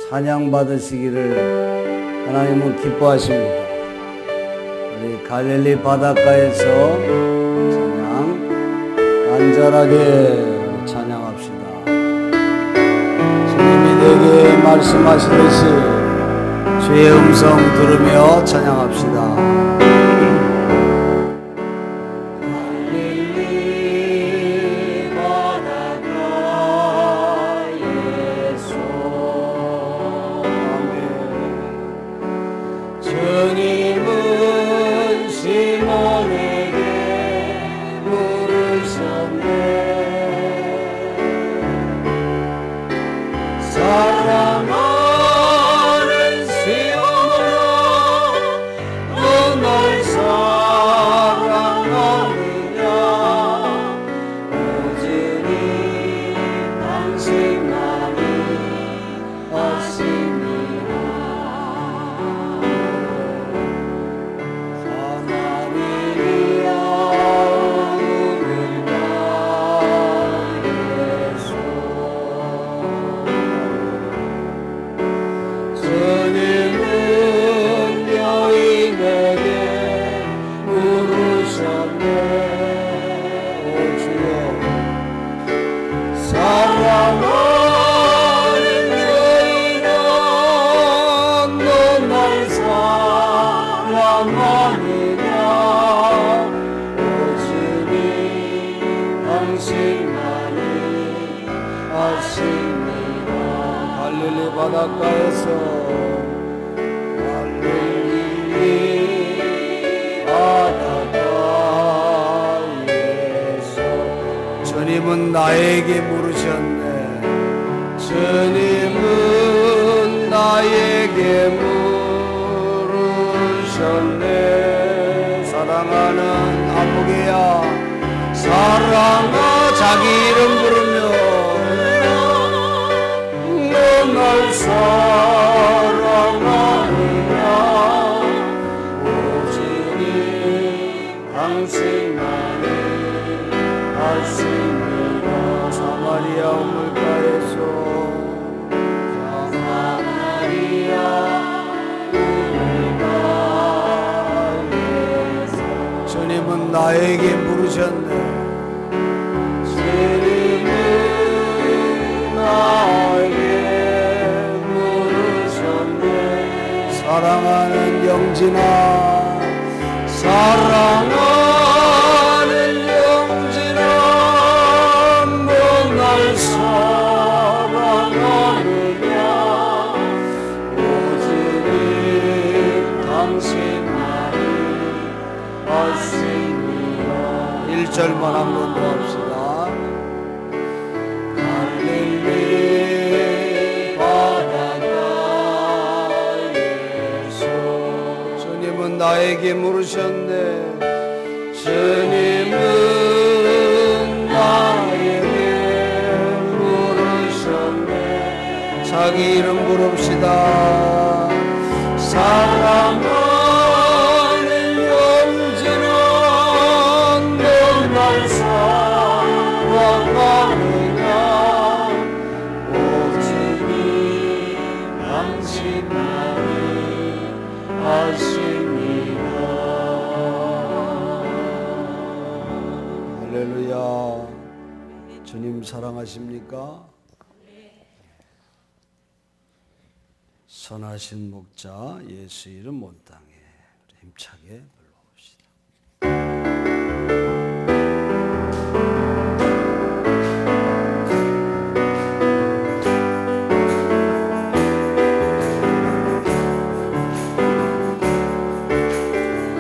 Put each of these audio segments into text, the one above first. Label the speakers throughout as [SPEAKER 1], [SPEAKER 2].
[SPEAKER 1] 찬양 받으시기를 하나님은 기뻐하십니다. 우리 갈릴리 바닷가에서 찬양 간절하게 찬양합시다. 주님이 내게 말씀하시듯이 주의 음성 들으며 찬양합시다. 갈릴리 바닷가에서 주님은 나에게 물으셨네. 주님은 나에게 물으셨네. 사랑하는 아무개야, 사랑아, 자기 이름 부르며 날 사랑하느냐. 오직 당신만이 아십니다. 사마리아 우물가에서 주님은 나에게 물으셨네. 주님은 나에게 사랑하는 영진아, 사랑하는 영진아, 너 날 사랑하느냐. 오직 당신만이 아십니다. 1절만 한 번 더 합시다. 나에게 물으셨네. 주님은 나에게 물으셨네. 자기 이름 부릅시다. 사랑하는 영진아, 너 날 사랑하느냐. 오직 당신만이 아십니다. 할렐루야. 주님 사랑하십니까? 선하신 목자 예수 이름 온 땅에 힘차게 불러봅시다.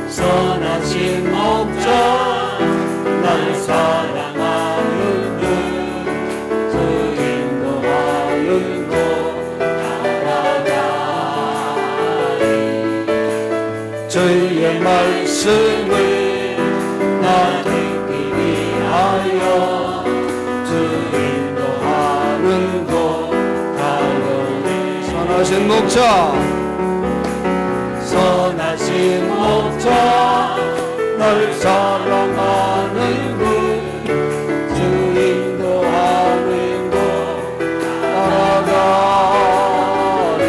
[SPEAKER 2] 선하신 목자 날 사랑하는 그 인도하는 곳 따라가리. 주의 말씀을 나 듣기 위하여 주 인도하는 곳 가려니.
[SPEAKER 1] 선하신 목자,
[SPEAKER 2] 선하신 목자 날 사랑하는 그 주 인도하는 곳 따라가리.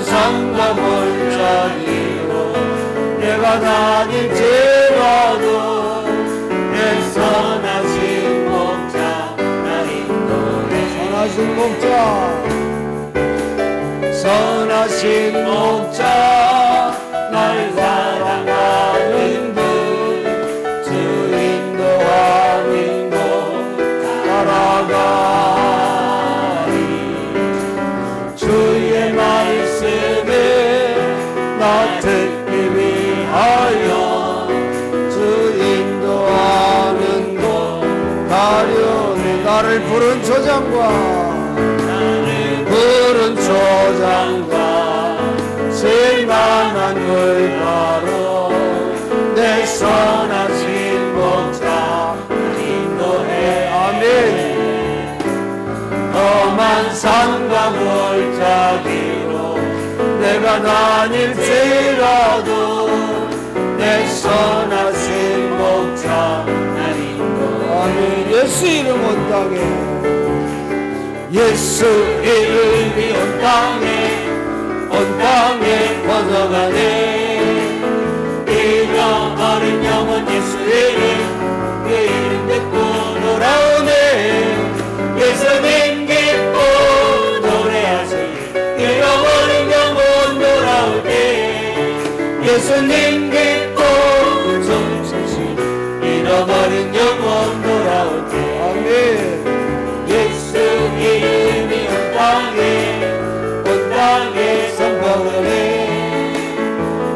[SPEAKER 2] 산과 골짜기로 내가 다닐지라도 내 선하신 목자 나 인도해.
[SPEAKER 1] 선하신 목자,
[SPEAKER 2] 선하신 목자 날 사랑하는 분 주 인도하는 곳 따라가리. 주의 말씀에 나 듣기 위하여 주 인도하는 곳 가려내.
[SPEAKER 1] 나를 부른 조장과
[SPEAKER 2] 푸른 초장과 쓸만한 물가로 내 선하신 목자 인도해.
[SPEAKER 1] 아멘.
[SPEAKER 2] 험한 산과 골짜기로 내가 다닐지라도 내 선하신 목자 인도해.
[SPEAKER 1] 아멘. 예수 이름 온 땅에,
[SPEAKER 2] 예수 이름이 온 땅에 번져가네. 잃어버린 영혼 예수 이름, 그 이름 듣고 돌아오네. 예수님 기뻐 노래하시니 잃어버린 영혼 돌아올 때. 예수님 기뻐 춤추시니 잃어버린 영혼 돌아올 때.
[SPEAKER 1] 아멘.
[SPEAKER 2] 예수 이름이 온 땅에 선포하네.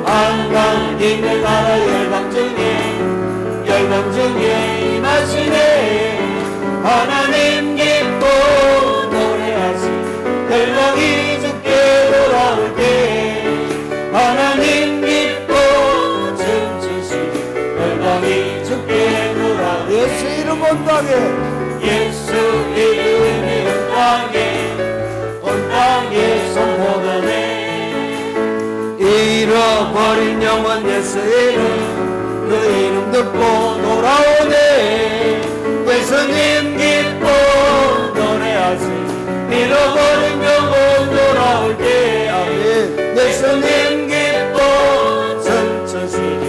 [SPEAKER 2] 하나님의 나라 열방 중에 임하시네. 하나님 기뻐 노래하시 열방이 주께 돌아올 때. 하나님 기뻐 춤추시니 열방이 주께 돌아올 때.
[SPEAKER 1] 예수 이름 온 땅에,
[SPEAKER 2] 예수 이름이 온 땅에 선포하네. 잃어버린 영혼 예수 이름, 그 이름 듣고 돌아오네. 예수님 기뻐 노래하시 잃어버린 영혼 돌아올 때.
[SPEAKER 1] 아멘.
[SPEAKER 2] 예수님 기뻐 춤추시니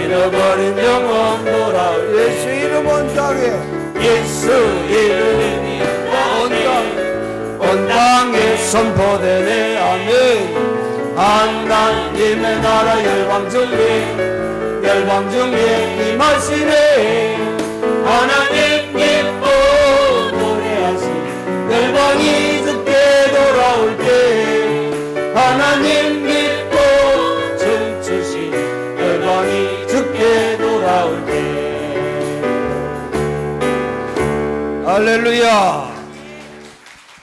[SPEAKER 2] 잃어버린 영혼 돌아올 때.
[SPEAKER 1] 예수 이름 온 땅에,
[SPEAKER 2] 예수 이름이 온 땅에 선포되네. 아멘. 하나님의 나라 열방 중에 임하시네. 하나님 기뻐 노래하시니 열방이 주께 돌아올 때. 하나님 기뻐 춤추시니 열방이 주께 돌아올 때.
[SPEAKER 1] 할렐루야.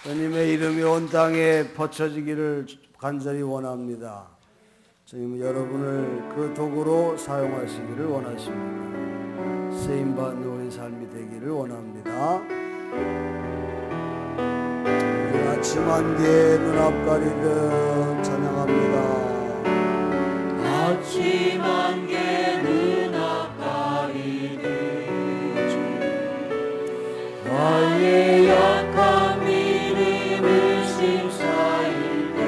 [SPEAKER 1] 주님의 이름이 온 땅에 퍼쳐지기를 간절히 원합니다. 주님은 여러분을 그 도구로 사용하시기를 원하십니다. 쓰임받는 우리 삶이 되기를 원합니다. 우리 아침 한디에 눈앞 가리듯 찬양합니다.
[SPEAKER 2] 아침 안개 눈앞 가리듯 나의 약한 믿음을 심사일 때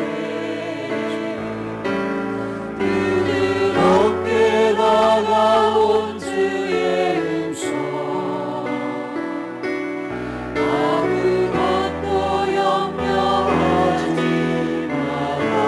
[SPEAKER 2] 부드럽게 다가온 주의 음성 아무것도 염려하지 마라.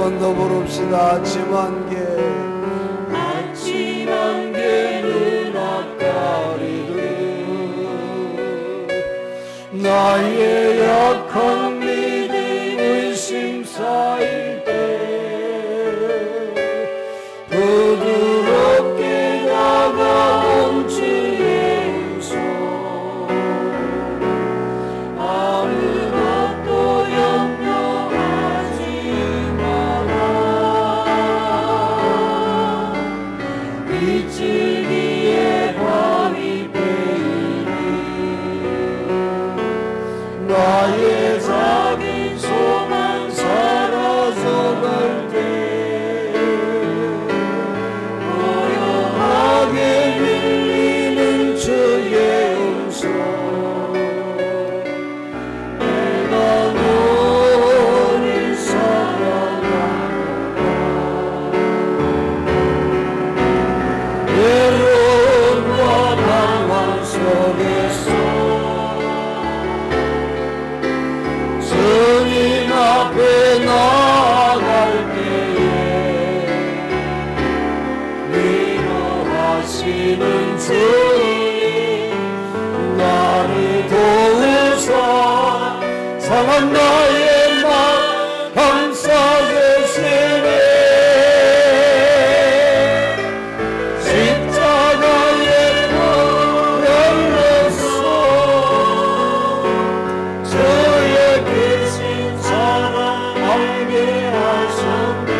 [SPEAKER 1] 번 더 부릅시다. 아침 안개
[SPEAKER 2] 아침 안개 눈앞가리듯
[SPEAKER 1] 나의
[SPEAKER 2] 약한 믿음 의심 쌓일 때 부드럽게 다가온 주의 음성 어느 것도 염려하지 마라 빛을 위해 밤이 베이니 나의 작은 소망 사라져갈 때 고요하게 들리는 주의 음성 내가 너를 사랑한다 외로움과 방황 속에서 주님 앞에 나아갈 때에 위로하시는 주님 나를 도우사 상한 나의 마음 감싸 계시네 십자가에 걸렸어 주의 빛인 사랑 알게 하셨네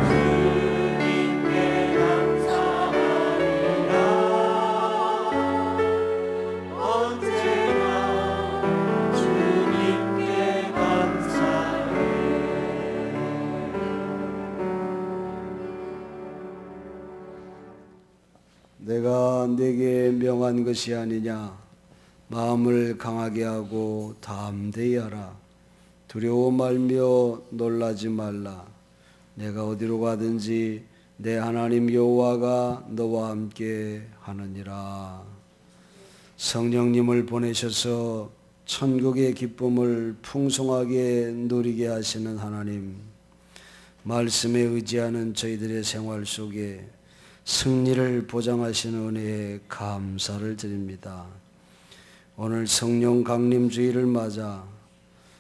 [SPEAKER 2] 주님께 감사하리라 언제나 주님께 감사해
[SPEAKER 1] 내가 네게 명한 것이 아니냐. 마음을 강하게 하고 담대히 하라. 두려워 말며 놀라지 말라. 내가 어디로 가든지 내 하나님 여호와가 너와 함께 하느니라. 성령님을 보내셔서 천국의 기쁨을 풍성하게 누리게 하시는 하나님, 말씀에 의지하는 저희들의 생활 속에 승리를 보장하시는 은혜에 감사를 드립니다. 오늘 성령 강림주의를 맞아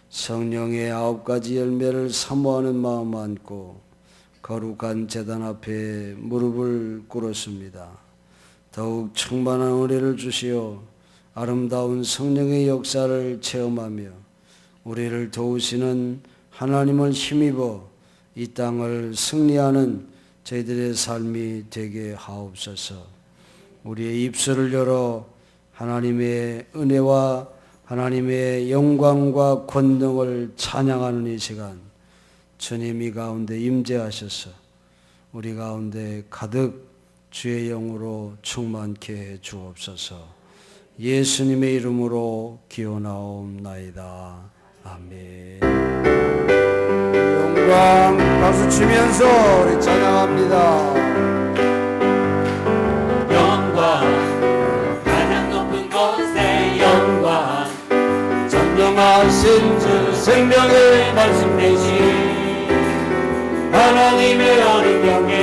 [SPEAKER 1] 성령의 9가지 열매를 사모하는 마음 안고 거룩한 제단 앞에 무릎을 꿇었습니다. 더욱 충만한 은혜를 주시어 아름다운 성령의 역사를 체험하며 우리를 도우시는 하나님을 힘입어 이 땅을 승리하는 저희들의 삶이 되게 하옵소서. 우리의 입술을 열어 하나님의 은혜와 하나님의 영광과 권능을 찬양하는 이 시간, 주님이 가운데 임재하셔서 우리 가운데 가득 주의 영으로 충만케 해 주옵소서. 예수님의 이름으로 기원하옵나이다. 아멘. 영광 박수 치면서 우리 찬양합니다.
[SPEAKER 2] 영광 가장 높은 곳에 영광 전능하신 주 생명의 말씀 되신 하나님의 어린 영에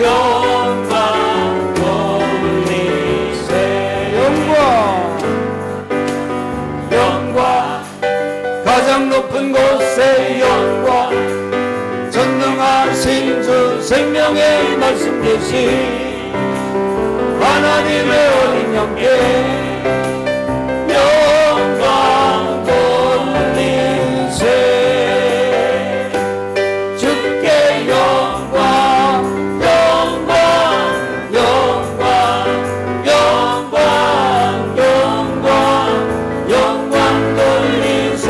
[SPEAKER 2] 영광 돌리세 영광 가장 높은 곳에 영광 전능하신 주 생명의 말씀 되신 하나님의 어린 영께 영광 돌리세 주께 영광 영광 영광 영광 영광 영광 돌리세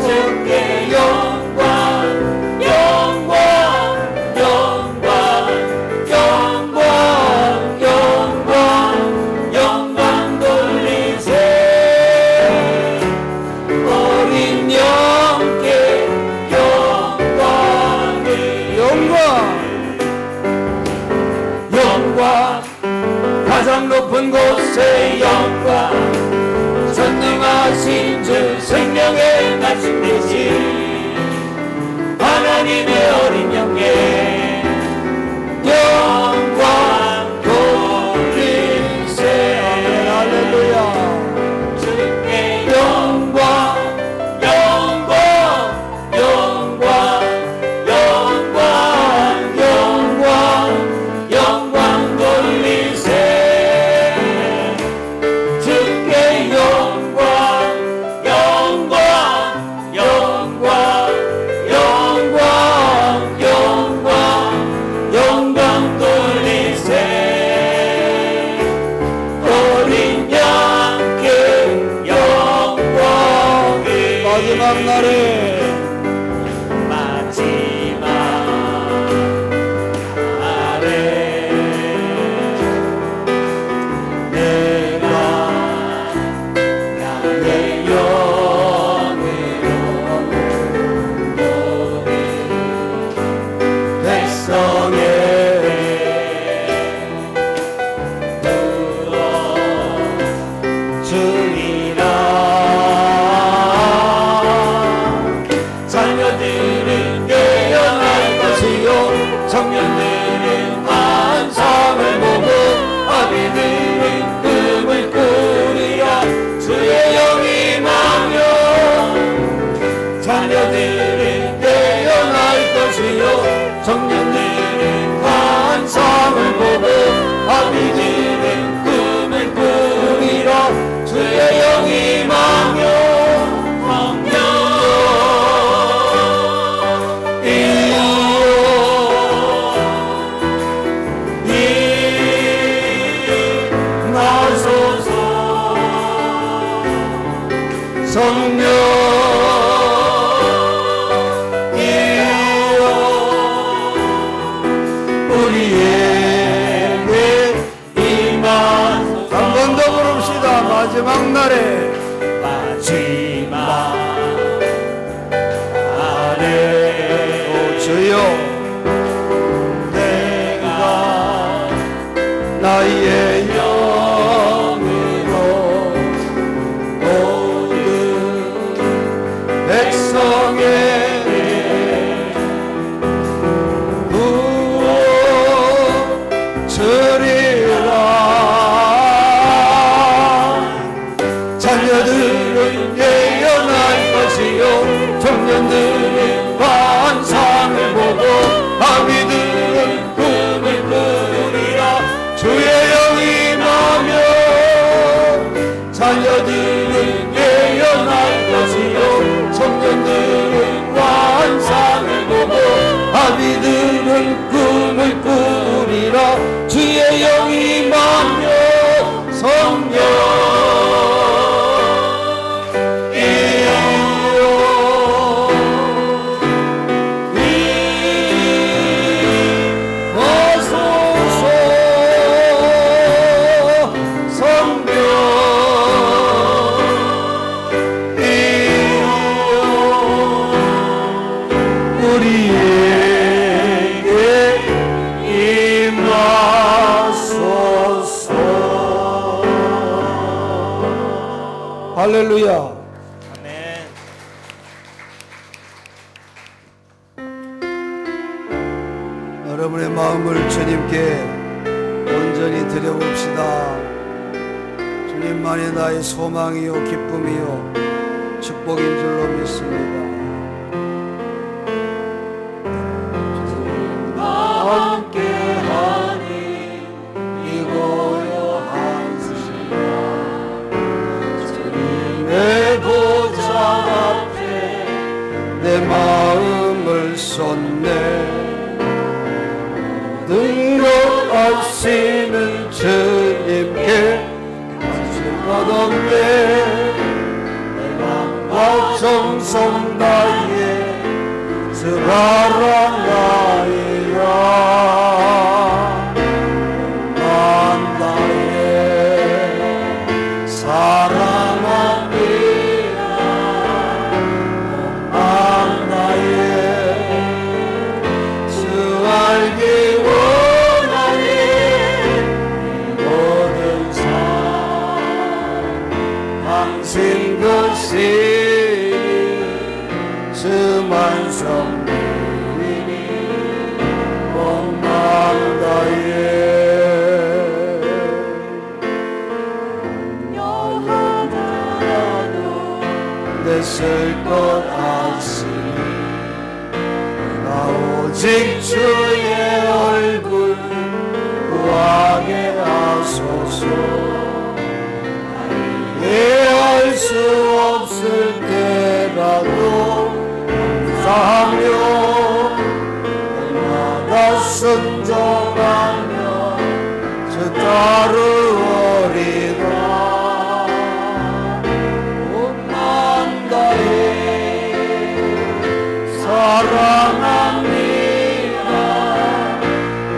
[SPEAKER 2] 주께 영광 영광 영광 영광 영광 영광 돌리세 어린 영께 영광이 영광 가장 높은 곳에 영광 전능하신 하나님의 어린 영에 영광 돌리세.
[SPEAKER 1] 할렐루야.
[SPEAKER 2] 주께 영광 영광 영광 영광 영광 영광 돌리세. 주께 영광 영광 영광 영광 영광 영광 돌리세. 어린 양께 영광이
[SPEAKER 1] 마지막 날에
[SPEAKER 2] 마지막 날에 내가 나의 영으로 모든 백성의 주리라. 자녀들은 깨어날 것이요 청년들은 환상을 보고 아비들은 꿈을 꾸리라. 주의 영이 임하며 자녀들은 깨어날 것이요 청년들은 환상을 보고 아비들은 꿈을 꾸리라. 주의 영이 임하며 성령 임하소서. 성령 이여 우리에게 임하소서.
[SPEAKER 1] 한 번 더 부릅시다. 마지막 날에
[SPEAKER 2] 마지막 날에
[SPEAKER 1] 주여
[SPEAKER 2] 내가
[SPEAKER 1] 나의
[SPEAKER 2] 영으로 모든
[SPEAKER 1] 백성의 부어 주리라.
[SPEAKER 2] 자녀들은 예언할 것이요 청년들은 환상을 보고 아비들은 꿈을 꾸리라. 주의 영이 임하며 자녀들은 예언할 것이요 청년들은 환상을 보고 아비들은 꿈을 꾸리라. 주의 영이 임하며 성령
[SPEAKER 1] 할렐루야.
[SPEAKER 2] 아멘.
[SPEAKER 1] 여러분의 마음을 주님께 온전히 드려봅시다. 주님만이 나의 소망이요 기쁨이요 축복인 줄로 믿습니다.
[SPEAKER 2] 함께하니 이 고요한 시간 주님의 보좌 앞에
[SPEAKER 1] 내 마음을 쏟네. 능력하시는 주님께 감실것 없네. 내 맘과 정성 다해 주 바라나이라. 난 나의 사랑합니다. 난 나의 주 알기 원하니 모든 삶 당신 것이 주만 섬기리. 됐을 것 같으니 나 오직 주의 얼굴 구하게 하소서. 이해할 수 없을 때라도 감사하며 날마다 순종하며 주 따르리라. 온 마음 다해 사랑합니다.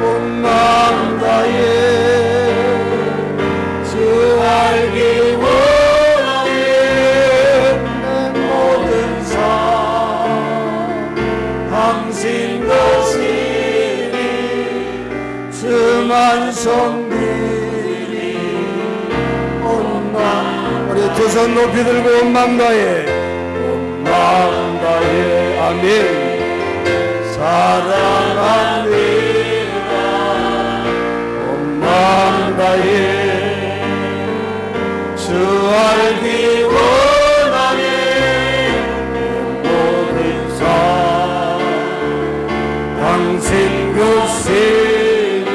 [SPEAKER 1] 온 마음 다해 주 알기 원하네. 내 모든 삶 당신 것이니 주만 섬기리. 온 마음, 우리 두 손 높이 들고 온 마음 다해, 온 마음 다해, 아멘. 사랑합니다. 온 마음 다해 주 알기 원하네. 모든 삶 당신 것이니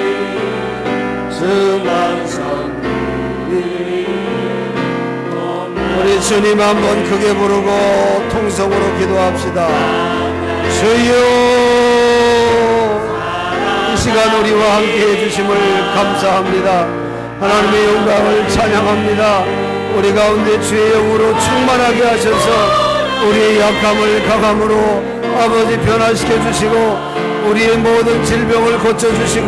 [SPEAKER 1] 주만 섬기리. 우리 주님 한번 크게 부르고 통성으로 기도합시다. 주여, 이 시간 우리와 함께 해주심을 감사합니다. 하나님의 영광을 찬양합니다. 우리 가운데 주의 영으로 충만하게 하셔서 우리의 약함을 강함으로 아버지 변화시켜 주시고 우리의 모든 질병을 고쳐주시고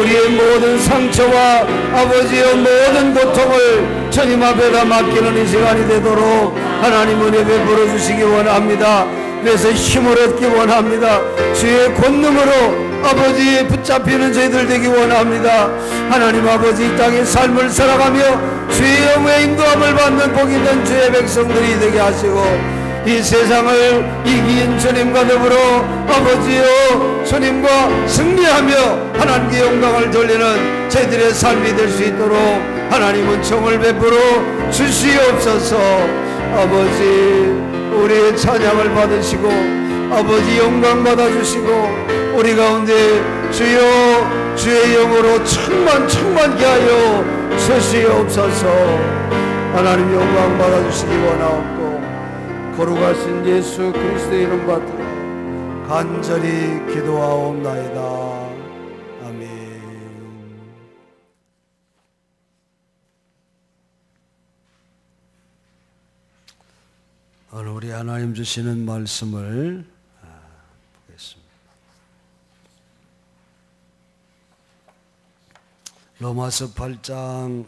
[SPEAKER 1] 우리의 모든 상처와 아버지의 모든 고통을 주님 앞에다 맡기는 이 시간이 되도록 하나님 은혜 베풀어 주시기 원합니다. 그래서 힘을 얻기 원합니다. 주의 권능으로 아버지 붙잡히는 저희들 되기 원합니다. 하나님 아버지 이 땅의 삶을 살아가며 주의 영의 인도함을 받는 복이 된 주의 백성들이 되게 하시고 이 세상을 이긴 주님과 더불어 아버지여 주님과 승리하며 하나님께 영광을 돌리는 저희들의 삶이 될 수 있도록 하나님은 총을 베풀어 주시옵소서. 아버지 우리의 찬양을 받으시고 아버지 영광 받아주시고 우리 가운데 주여 주의 영으로 충만케 하여 주시옵소서. 하나님 영광 받아주시기 원하옵고 거룩하신 예수 그리스도의 이름 받들어 간절히 기도하옵나이다. 아멘. 오늘 우리 하나님 주시는 말씀을 보겠습니다. 로마서 8장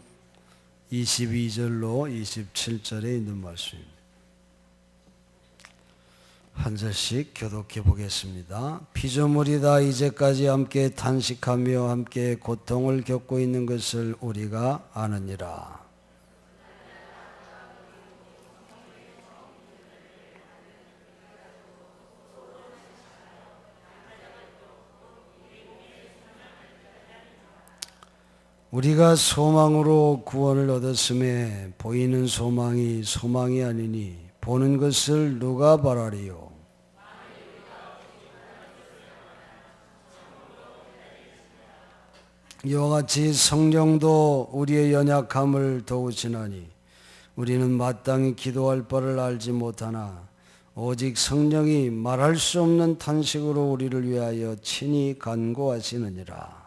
[SPEAKER 1] 22절로 27절에 있는 말씀입니다. 한 절씩 교독해 보겠습니다. 피조물이 다 이제까지 함께 탄식하며 함께 고통을 겪고 있는 것을 우리가 아느니라. 우리가 소망으로 구원을 얻었음에 보이는 소망이 소망이 아니니 보는 것을 누가 바라리요. 이와 같이 성령도 우리의 연약함을 도우시나니 우리는 마땅히 기도할 바를 알지 못하나 오직 성령이 말할 수 없는 탄식으로 우리를 위하여 친히 간구하시느니라.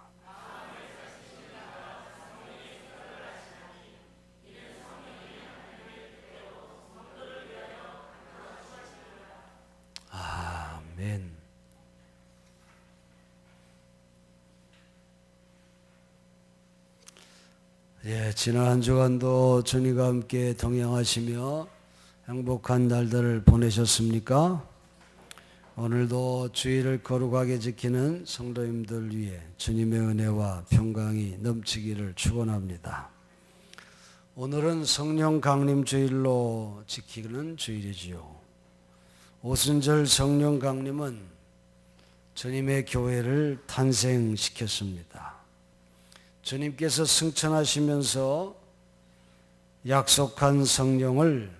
[SPEAKER 1] 아멘. 예, 지난 한 주간도 주님과 함께 동행하시며 행복한 날들을 보내셨습니까? 오늘도 주의를 거룩하게 지키는 성도님들 위해 주님의 은혜와 평강이 넘치기를 축원합니다. 오늘은 성령 강림 주일로 지키는 주일이지요. 오순절 성령 강림은 주님의 교회를 탄생시켰습니다. 주님께서 승천하시면서 약속한 성령을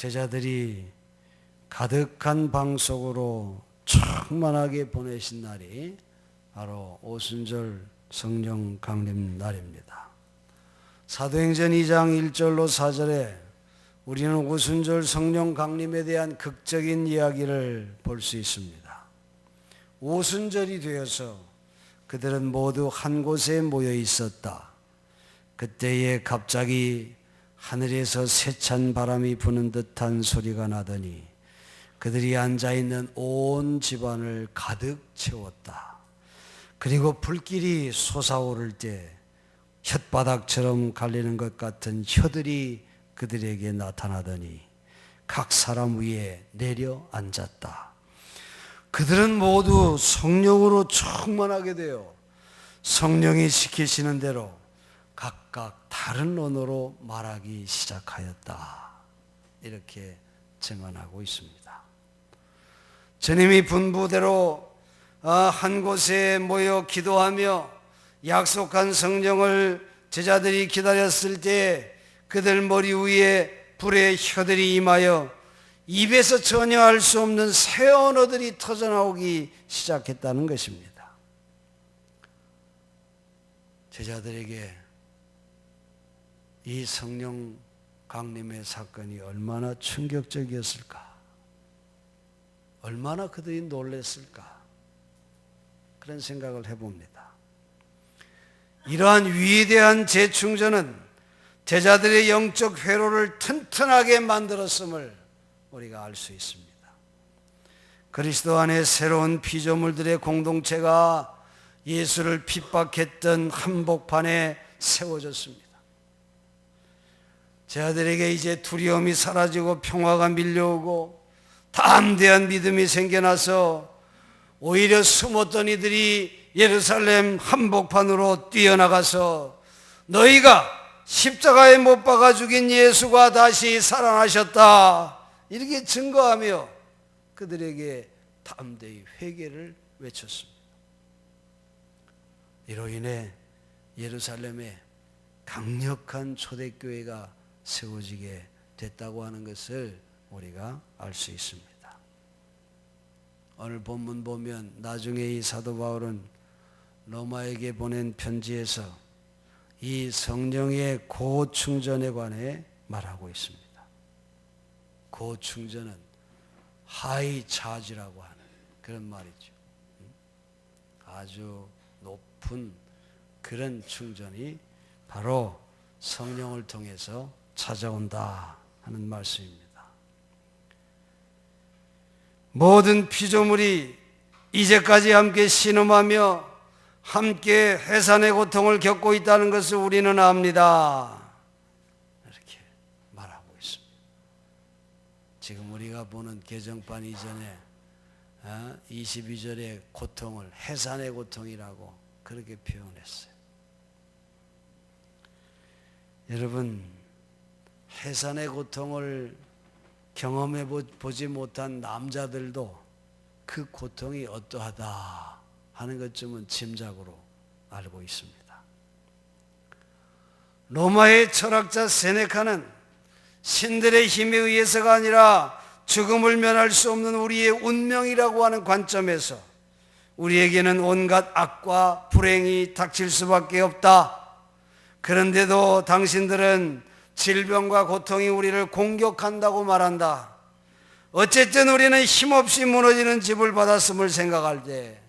[SPEAKER 1] 제자들이 가득한 방 속으로 충만하게 보내신 날이 바로 오순절 성령 강림 날입니다. 사도행전 2장 1절로 4절에 우리는 오순절 성령 강림에 대한 극적인 이야기를 볼 수 있습니다. 오순절이 되어서 그들은 모두 한 곳에 모여 있었다. 그때에 갑자기 하늘에서 세찬 바람이 부는 듯한 소리가 나더니 그들이 앉아있는 온 집안을 가득 채웠다. 그리고 불길이 솟아오를 때 혓바닥처럼 갈리는 것 같은 혀들이 그들에게 나타나더니 각 사람 위에 내려앉았다. 그들은 모두 성령으로 충만하게 되어 성령이 시키시는 대로 각각 다른 언어로 말하기 시작하였다. 이렇게 증언하고 있습니다. 주님이 분부대로 한 곳에 모여 기도하며 약속한 성령을 제자들이 기다렸을 때 그들 머리 위에 불의 혀들이 임하여 입에서 전혀 알 수 없는 새 언어들이 터져나오기 시작했다는 것입니다. 제자들에게 이 성령 강림의 사건이 얼마나 충격적이었을까? 얼마나 그들이 놀랐을까? 그런 생각을 해봅니다. 이러한 위대한 재충전은 제자들의 영적 회로를 튼튼하게 만들었음을 우리가 알 수 있습니다. 그리스도 안에 새로운 피조물들의 공동체가 예수를 핍박했던 한복판에 세워졌습니다. 제자들에게 이제 두려움이 사라지고 평화가 밀려오고 담대한 믿음이 생겨나서 오히려 숨었던 이들이 예루살렘 한복판으로 뛰어나가서 너희가 십자가에 못 박아 죽인 예수가 다시 살아나셨다 이렇게 증거하며 그들에게 담대히 회개를 외쳤습니다. 이로 인해 예루살렘에 강력한 초대교회가 세워지게 됐다고 하는 것을 우리가 알 수 있습니다. 오늘 본문 보면 나중에 이 사도 바울은 로마에게 보낸 편지에서 이 성령의 고충전에 관해 말하고 있습니다. 고충전은 하이 차지라고 하는 그런 말이죠. 아주 높은 그런 충전이 바로 성령을 통해서 찾아온다 하는 말씀입니다. 모든 피조물이 이제까지 함께 신음하며 함께 해산의 고통을 겪고 있다는 것을 우리는 압니다. 이렇게 말하고 있습니다. 지금 우리가 보는 개정판 이전에 22절의 고통을 해산의 고통이라고 그렇게 표현했어요. 여러분, 해산의 고통을 경험해 보지 못한 남자들도 그 고통이 어떠하다 하는 것쯤은 짐작으로 알고 있습니다. 로마의 철학자 세네카는 신들의 힘에 의해서가 아니라 죽음을 면할 수 없는 우리의 운명이라고 하는 관점에서 우리에게는 온갖 악과 불행이 닥칠 수밖에 없다. 그런데도 당신들은 질병과 고통이 우리를 공격한다고 말한다. 어쨌든 우리는 힘없이 무너지는 집을 받았음을 생각할 때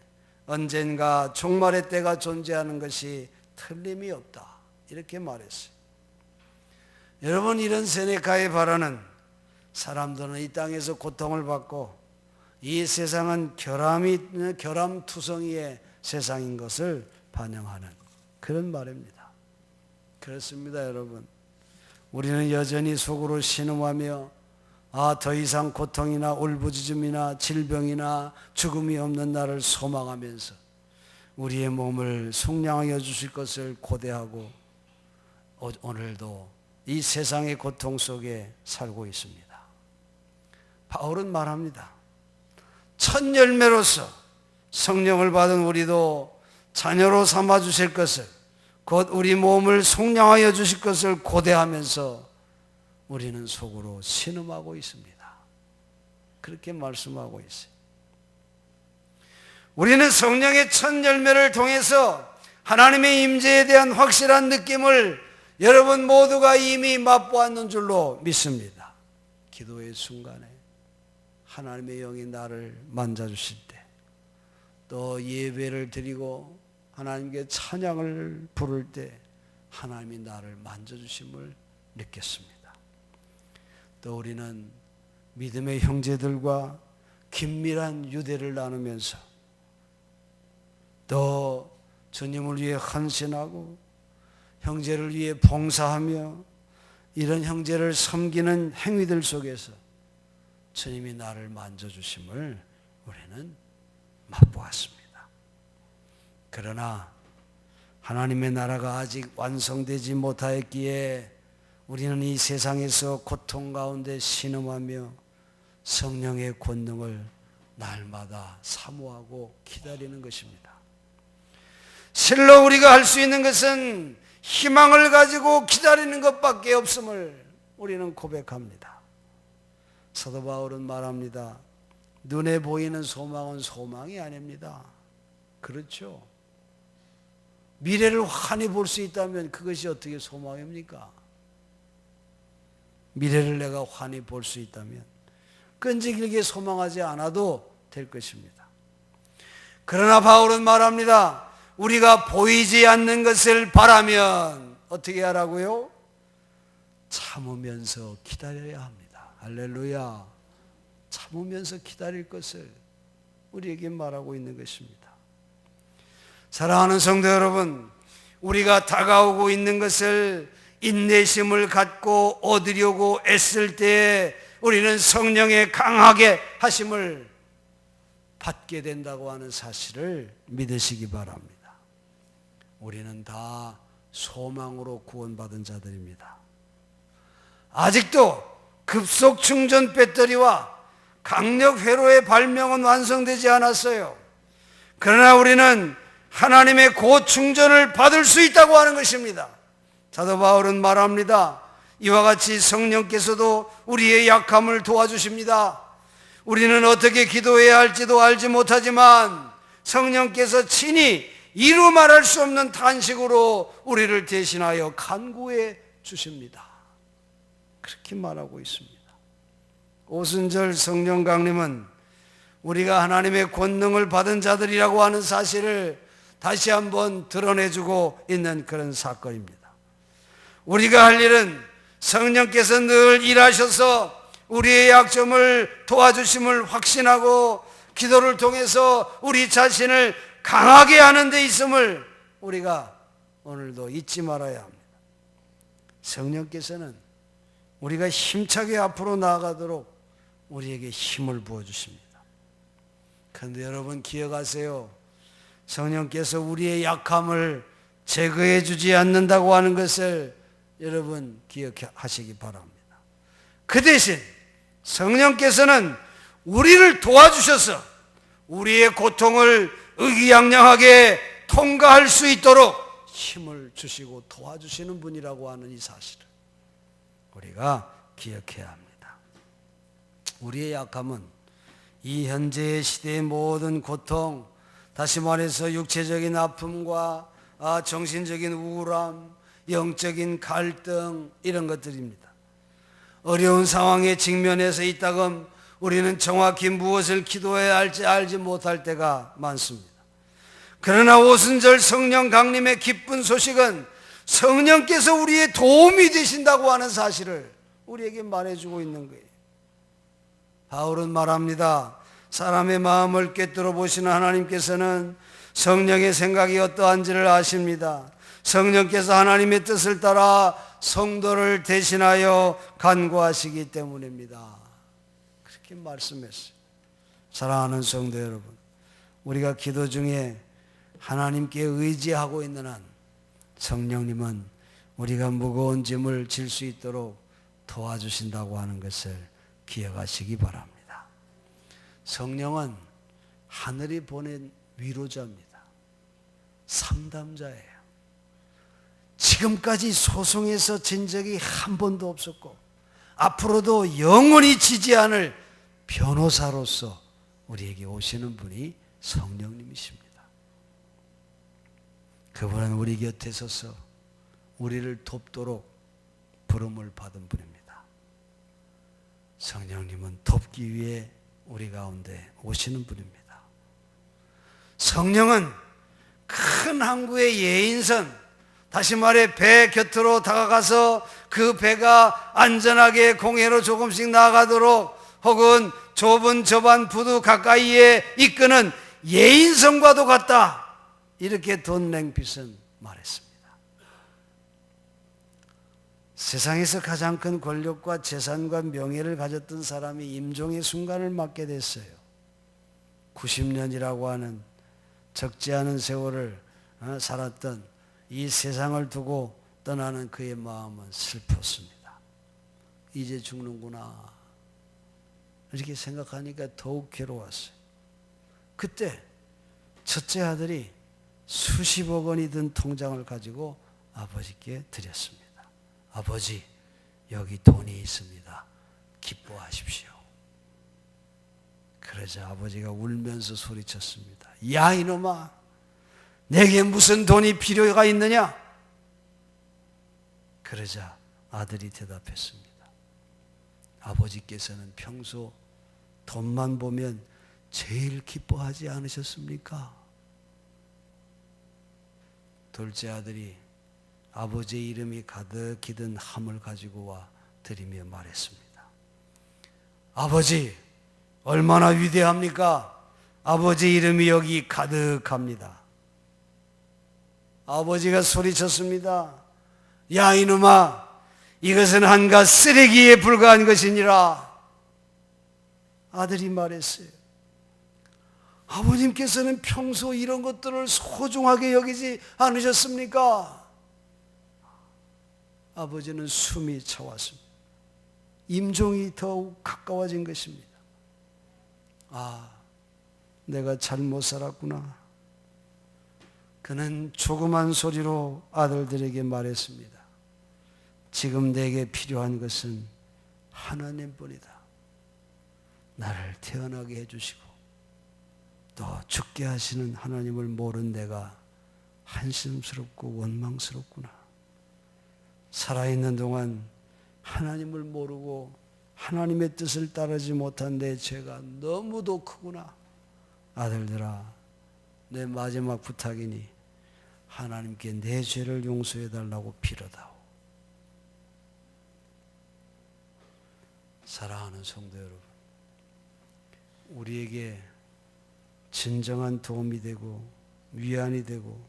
[SPEAKER 1] 언젠가 종말의 때가 존재하는 것이 틀림이 없다. 이렇게 말했어요. 여러분, 이런 세네카의 발언은 사람들은 이 땅에서 고통을 받고 이 세상은 결함투성이의 세상인 것을 반영하는 그런 말입니다. 그렇습니다, 여러분. 우리는 여전히 속으로 신음하며 더 이상 고통이나 울부짖음이나 질병이나 죽음이 없는 날을 소망하면서 우리의 몸을 속량하여 주실 것을 고대하고 오늘도 이 세상의 고통 속에 살고 있습니다. 바울은 말합니다. 첫 열매로서 성령을 받은 우리도 자녀로 삼아 주실 것을, 곧 우리 몸을 속량하여 주실 것을 고대하면서 우리는 속으로 신음하고 있습니다. 그렇게 말씀하고 있어요. 우리는 성령의 첫 열매를 통해서 하나님의 임재에 대한 확실한 느낌을 여러분 모두가 이미 맛보았는 줄로 믿습니다. 기도의 순간에 하나님의 영이 나를 만져주실 때, 또 예배를 드리고 하나님께 찬양을 부를 때 하나님이 나를 만져주심을 느꼈습니다. 또 우리는 믿음의 형제들과 긴밀한 유대를 나누면서 또 주님을 위해 헌신하고 형제를 위해 봉사하며 이런 형제를 섬기는 행위들 속에서 주님이 나를 만져주심을 우리는 맛보았습니다. 그러나 하나님의 나라가 아직 완성되지 못하였기에 우리는 이 세상에서 고통 가운데 신음하며 성령의 권능을 날마다 사모하고 기다리는 것입니다. 실로 우리가 할 수 있는 것은 희망을 가지고 기다리는 것밖에 없음을 우리는 고백합니다. 사도 바울은 말합니다. 눈에 보이는 소망은 소망이 아닙니다. 그렇죠? 미래를 환히 볼 수 있다면 그것이 어떻게 소망입니까? 미래를 내가 환히 볼 수 있다면 끈질기게 소망하지 않아도 될 것입니다. 그러나 바울은 말합니다. 우리가 보이지 않는 것을 바라면 어떻게 하라고요? 참으면서 기다려야 합니다. 할렐루야. 참으면서 기다릴 것을 우리에게 말하고 있는 것입니다. 사랑하는 성도 여러분, 우리가 다가오고 있는 것을 인내심을 갖고 얻으려고 애쓸 때에 우리는 성령의 강하게 하심을 받게 된다고 하는 사실을 믿으시기 바랍니다. 우리는 다 소망으로 구원받은 자들입니다. 아직도 급속 충전 배터리와 강력 회로의 발명은 완성되지 않았어요. 그러나 우리는 하나님의 고충전을 받을 수 있다고 하는 것입니다. 사도 바울은 말합니다. 이와 같이 성령께서도 우리의 약함을 도와주십니다. 우리는 어떻게 기도해야 할지도 알지 못하지만 성령께서 친히 이루 말할 수 없는 탄식으로 우리를 대신하여 간구해 주십니다. 그렇게 말하고 있습니다. 오순절 성령 강림은 우리가 하나님의 권능을 받은 자들이라고 하는 사실을 다시 한번 드러내주고 있는 그런 사건입니다. 우리가 할 일은 성령께서 늘 일하셔서 우리의 약점을 도와주심을 확신하고 기도를 통해서 우리 자신을 강하게 하는 데 있음을 우리가 오늘도 잊지 말아야 합니다. 성령께서는 우리가 힘차게 앞으로 나아가도록 우리에게 힘을 부어주십니다. 그런데 여러분 기억하세요. 성령께서 우리의 약함을 제거해 주지 않는다고 하는 것을 여러분 기억하시기 바랍니다. 그 대신 성령께서는 우리를 도와주셔서 우리의 고통을 의기양양하게 통과할 수 있도록 힘을 주시고 도와주시는 분이라고 하는 이 사실을 우리가 기억해야 합니다. 우리의 약함은 이 현재의 시대의 모든 고통, 다시 말해서 육체적인 아픔과 정신적인 우울함, 영적인 갈등 이런 것들입니다. 어려운 상황에 직면해서 있다금 우리는 정확히 무엇을 기도해야 할지 알지 못할 때가 많습니다. 그러나 오순절 성령 강림의 기쁜 소식은 성령께서 우리의 도움이 되신다고 하는 사실을 우리에게 말해주고 있는 거예요. 바울은 말합니다. 사람의 마음을 꿰뚫어 보시는 하나님께서는 성령의 생각이 어떠한지를 아십니다. 성령께서 하나님의 뜻을 따라 성도를 대신하여 간구하시기 때문입니다. 그렇게 말씀했어요. 사랑하는 성도 여러분, 우리가 기도 중에 하나님께 의지하고 있는 한 성령님은 우리가 무거운 짐을 질 수 있도록 도와주신다고 하는 것을 기억하시기 바랍니다. 성령은 하늘이 보낸 위로자입니다. 상담자예요. 지금까지 소송에서 진 적이 한 번도 없었고 앞으로도 영원히 지지 않을 변호사로서 우리에게 오시는 분이 성령님이십니다. 그분은 우리 곁에 서서 우리를 돕도록 부름을 받은 분입니다. 성령님은 돕기 위해 우리 가운데 오시는 분입니다. 성령은 큰 항구의 예인선, 다시 말해 배 곁으로 다가가서 그 배가 안전하게 공해로 조금씩 나아가도록 혹은 좁은 저반 부두 가까이에 이끄는 예인선과도 같다. 이렇게 돈 랭핏은 말했습니다. 세상에서 가장 큰 권력과 재산과 명예를 가졌던 사람이 임종의 순간을 맞게 됐어요. 90년이라고 하는 적지 않은 세월을 살았던 이 세상을 두고 떠나는 그의 마음은 슬펐습니다. 이제 죽는구나 이렇게 생각하니까 더욱 괴로웠어요. 그때 첫째 아들이 수십억 원이 든 통장을 가지고 아버지께 드렸습니다. 아버지, 여기 돈이 있습니다. 기뻐하십시오. 그러자 아버지가 울면서 소리쳤습니다. 야 이놈아, 내게 무슨 돈이 필요가 있느냐? 그러자 아들이 대답했습니다. 아버지께서는 평소 돈만 보면 제일 기뻐하지 않으셨습니까? 둘째 아들이 아버지의 이름이 가득히 든 함을 가지고 와 드리며 말했습니다. 아버지, 얼마나 위대합니까? 아버지 이름이 여기 가득합니다. 아버지가 소리쳤습니다. 야 이놈아, 이것은 한갓 쓰레기에 불과한 것이니라. 아들이 말했어요. 아버님께서는 평소 이런 것들을 소중하게 여기지 않으셨습니까? 아버지는 숨이 차왔습니다. 임종이 더욱 가까워진 것입니다. 아, 내가 잘못 살았구나. 그는 조그만 소리로 아들들에게 말했습니다. 지금 내게 필요한 것은 하나님뿐이다. 나를 태어나게 해주시고 또 죽게 하시는 하나님을 모른 내가 한심스럽고 원망스럽구나. 살아있는 동안 하나님을 모르고 하나님의 뜻을 따르지 못한 내 죄가 너무도 크구나. 아들들아, 내 마지막 부탁이니 하나님께 내 죄를 용서해 달라고 빌어다오. 사랑하는 성도 여러분, 우리에게 진정한 도움이 되고 위안이 되고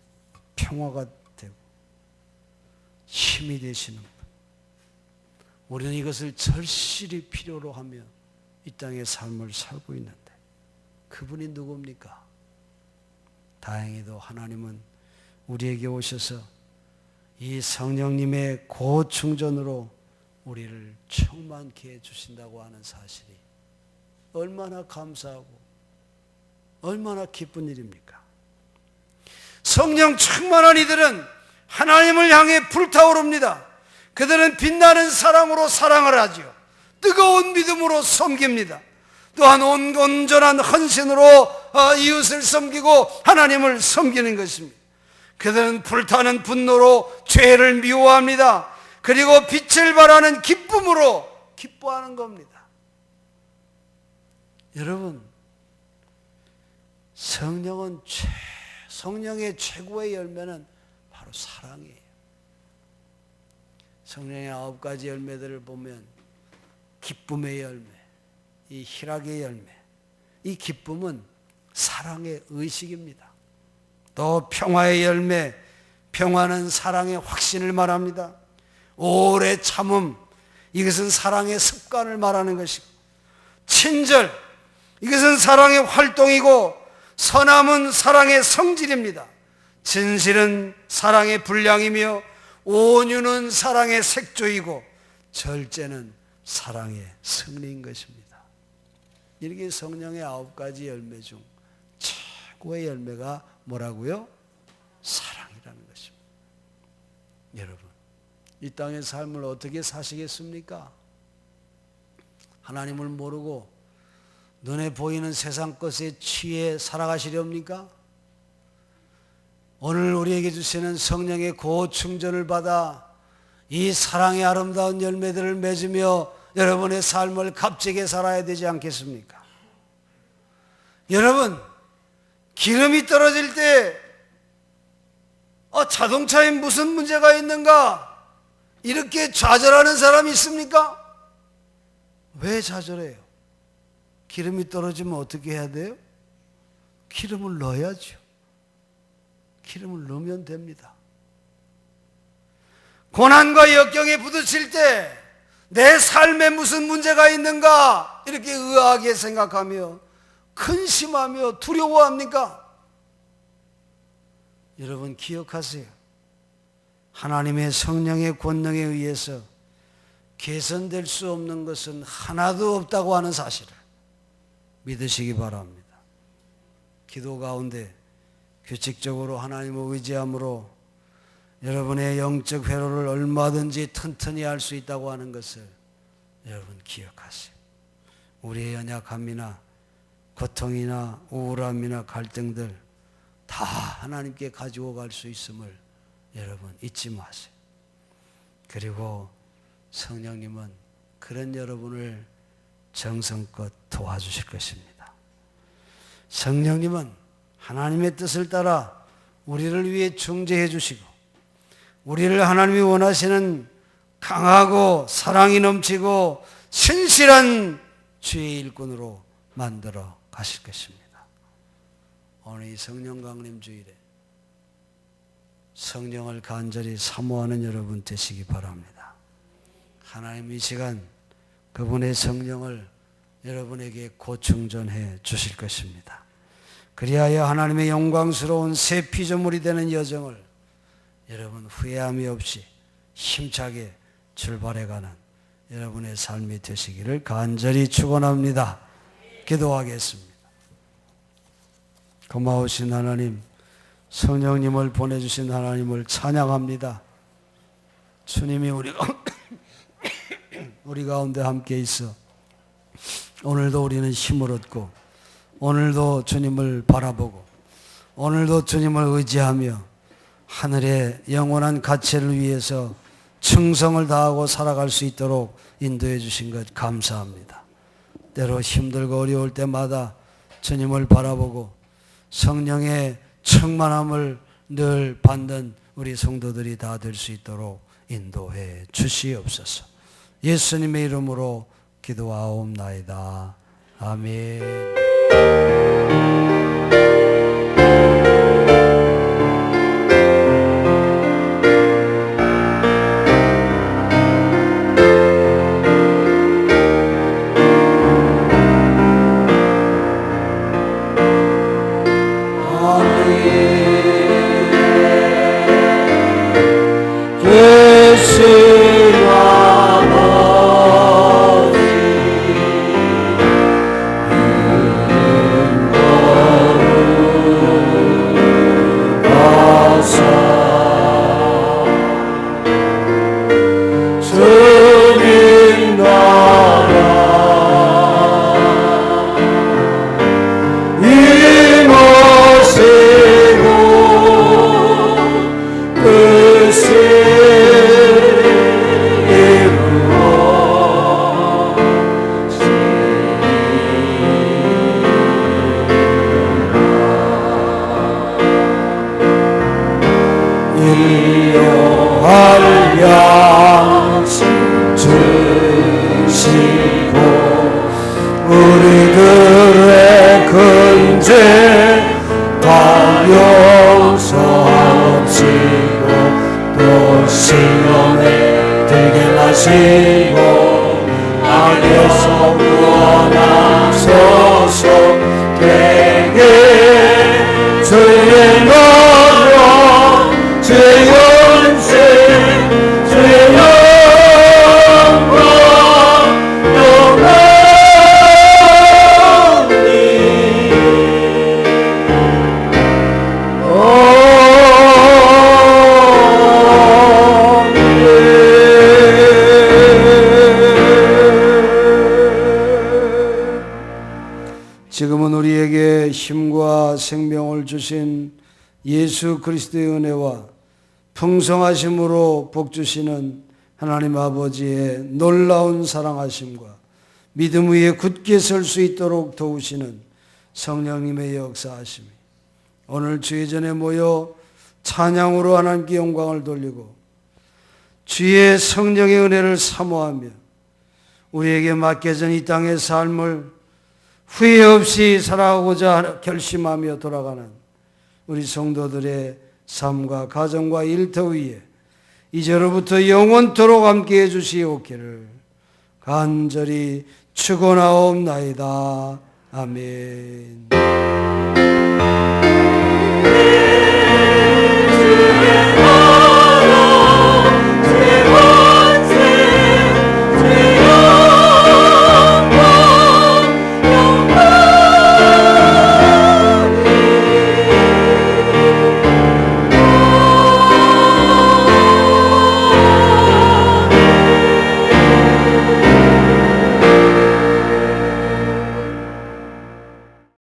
[SPEAKER 1] 평화가 되고 힘이 되시는 분, 우리는 이것을 절실히 필요로 하며 이 땅의 삶을 살고 있는데 그분이 누굽니까? 다행히도 하나님은 우리에게 오셔서 이 성령님의 고충전으로 우리를 충만케 해주신다고 하는 사실이 얼마나 감사하고 얼마나 기쁜 일입니까? 성령 충만한 이들은 하나님을 향해 불타오릅니다. 그들은 빛나는 사랑으로 사랑을 하죠. 뜨거운 믿음으로 섬깁니다. 또한 온전한 헌신으로 이웃을 섬기고 하나님을 섬기는 것입니다. 그들은 불타는 분노로 죄를 미워합니다. 그리고 빛을 발하는 기쁨으로 기뻐하는 겁니다. 여러분, 성령의 최고의 열매는 바로 사랑이에요. 성령의 9가지 열매들을 보면 기쁨의 열매, 이 희락의 열매, 이 기쁨은 사랑의 의식입니다. 또 평화의 열매, 평화는 사랑의 확신을 말합니다. 오래 참음, 이것은 사랑의 습관을 말하는 것이고, 친절, 이것은 사랑의 활동이고, 선함은 사랑의 성질입니다. 진실은 사랑의 분량이며, 온유는 사랑의 색조이고, 절제는 사랑의 승리인 것입니다. 이렇게 성령의 9가지 열매 중 최고의 열매가 뭐라고요? 사랑이라는 것입니다. 여러분, 이 땅의 삶을 어떻게 사시겠습니까? 하나님을 모르고 눈에 보이는 세상 것에 취해 살아가시렵니까? 오늘 우리에게 주시는 성령의 고충전을 받아 이 사랑의 아름다운 열매들을 맺으며 여러분의 삶을 값지게 살아야 되지 않겠습니까? 여러분, 기름이 떨어질 때 자동차에 무슨 문제가 있는가? 이렇게 좌절하는 사람이 있습니까? 왜 좌절해요? 기름이 떨어지면 어떻게 해야 돼요? 기름을 넣어야죠. 기름을 넣으면 됩니다. 고난과 역경에 부딪힐 때 내 삶에 무슨 문제가 있는가? 이렇게 의아하게 생각하며 근심하며 두려워합니까? 여러분 기억하세요. 하나님의 성령의 권능에 의해서 개선될 수 없는 것은 하나도 없다고 하는 사실을 믿으시기 바랍니다. 기도 가운데 규칙적으로 하나님을 의지함으로 여러분의 영적 회로를 얼마든지 튼튼히 할 수 있다고 하는 것을 여러분 기억하세요. 우리의 연약함이나 고통이나 우울함이나 갈등들 다 하나님께 가지고 갈 수 있음을 여러분 잊지 마세요. 그리고 성령님은 그런 여러분을 정성껏 도와주실 것입니다. 성령님은 하나님의 뜻을 따라 우리를 위해 중재해 주시고 우리를 하나님이 원하시는 강하고 사랑이 넘치고 신실한 주의 일꾼으로 만들어 가실 것입니다. 오늘 이 성령 강림 주일에 성령을 간절히 사모하는 여러분 되시기 바랍니다. 하나님 이 시간 그분의 성령을 여러분에게 고충전해 주실 것입니다. 그리하여 하나님의 영광스러운 새 피조물이 되는 여정을 여러분 후회함이 없이 힘차게 출발해가는 여러분의 삶이 되시기를 간절히 축원합니다. 기도하겠습니다. 고마우신 하나님, 성령님을 보내주신 하나님을 찬양합니다. 주님이 우리 가운데 함께 있어 오늘도 우리는 힘을 얻고 오늘도 주님을 바라보고 오늘도 주님을 의지하며 하늘의 영원한 가치를 위해서 충성을 다하고 살아갈 수 있도록 인도해 주신 것 감사합니다. 때로 힘들고 어려울 때마다 주님을 바라보고 성령의 충만함을 늘 받는 우리 성도들이 다 될 수 있도록 인도해 주시옵소서. 예수님의 이름으로 기도하옵나이다. 아멘.
[SPEAKER 2] 우리들의 근죄 다 용서하시고 또 시험에 들게 마시고 악에서 구원하소서. 내게 주의 너로 주의 권세 주의 영광 영원히
[SPEAKER 1] 우리에게 힘과 생명을 주신 예수 그리스도의 은혜와 풍성하심으로 복 주시는 하나님 아버지의 놀라운 사랑하심과 믿음 위에 굳게 설 수 있도록 도우시는 성령님의 역사하심이 오늘 주의 전에 모여 찬양으로 하나님께 영광을 돌리고 주의 성령의 은혜를 사모하며 우리에게 맡겨진 이 땅의 삶을 후회 없이 살아가고자 결심하며 돌아가는 우리 성도들의 삶과 가정과 일터 위에 이제로부터 영원토록 함께해 주시옵기를 간절히 축원하옵나이다. 아멘.